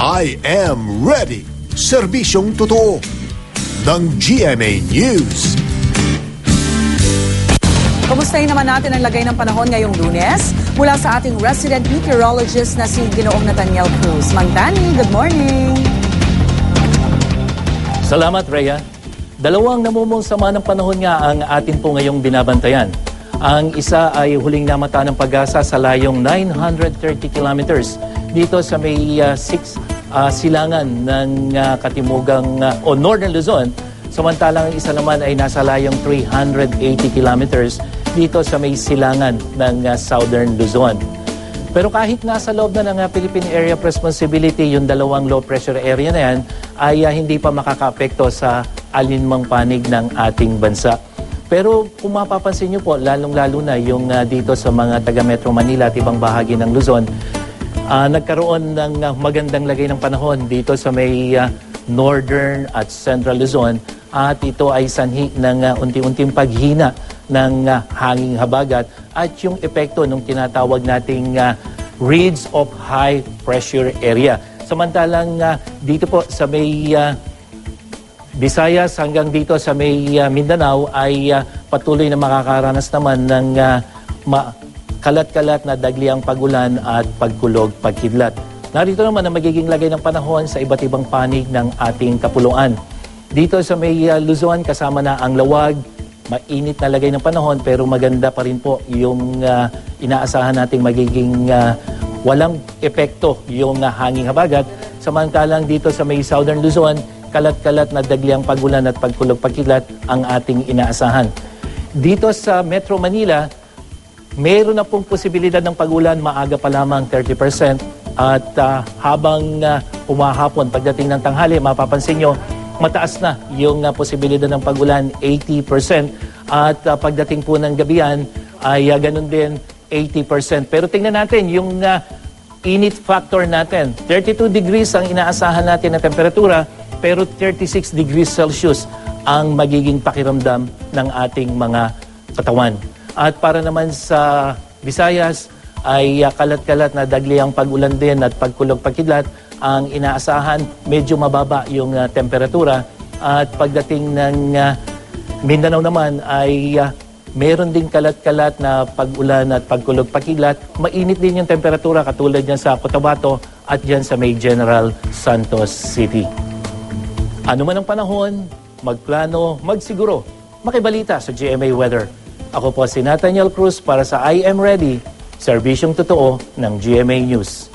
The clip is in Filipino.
I am ready. Serbisyong totoo ng GMA News. Kumustahin naman natin ang lagay ng panahon ngayong Lunes mula sa ating resident meteorologist na si Ginoong Nathaniel Cruz. Mang Danny, good morning. Salamat, Rhea. Dalawang namumong sama ng panahon nga ang atin po ngayong binabantayan. Ang isa ay huling namata ng Pag-asa sa layong 930 kilometers dito sa may 6 silangan ng katimugang o Northern Luzon. Samantalang ang isa naman ay nasa layong 380 kilometers dito sa may silangan ng Southern Luzon. Pero kahit nasa loob na ng Philippine Area of Responsibility, yung dalawang low pressure area na yan ay hindi pa makakaapekto sa alinmang panig ng ating bansa. Pero kung mapapansin nyo po, lalong-lalo na yung dito sa mga taga Metro Manila at ibang bahagi ng Luzon, nagkaroon ng magandang lagay ng panahon dito sa may Northern at Central Luzon at ito ay sanhi ng unti-unting paghina ng hanging habagat at yung epekto ng tinatawag nating ridge of high pressure area. Samantalang dito po sa may Visayas hanggang dito sa may Mindanao ay patuloy na makakaranas naman ng kalat-kalat na dagliang pagulan at pagkulog, pagkidlat. Narito naman ang magiging lagay ng panahon sa iba't ibang panig ng ating kapuluan. Dito sa may Luzon, kasama na ang lawag, mainit na lagay ng panahon pero maganda pa rin po yung inaasahan nating magiging walang epekto yung hanging habagat. Samantalang dito sa may Southern Luzon, kalat-kalat na dagliang pagulan at pagkulog, pagkidlat ang ating inaasahan. Dito sa Metro Manila, meron na pong posibilidad ng pagulan, maaga pa lamang 30% at habang umahapon pagdating ng tanghali, mapapansin nyo, mataas na yung posibilidad ng pagulan, 80% at pagdating po ng gabihan ay ganun din 80%. Pero tingnan natin yung init factor natin. 32 degrees ang inaasahan natin na temperatura pero 36 degrees Celsius ang magiging pakiramdam ng ating mga katawan. At para naman sa Visayas ay kalat-kalat na dagliang pag-ulan din at pagkulog, pagkidlat ang inaasahan. Medyo mababa yung temperatura at pagdating ng Mindanao naman ay meron ding kalat-kalat na pag-ulan at pagkulog, pagkidlat. Mainit din yung temperatura katulad yan sa Cotabato at dyan sa may General Santos City. Ano man ang panahon, magplano, magsiguro, makibalita sa GMA Weather. Ako po si Nathaniel Cruz para sa I Am Ready, serbisyong totoo ng GMA News.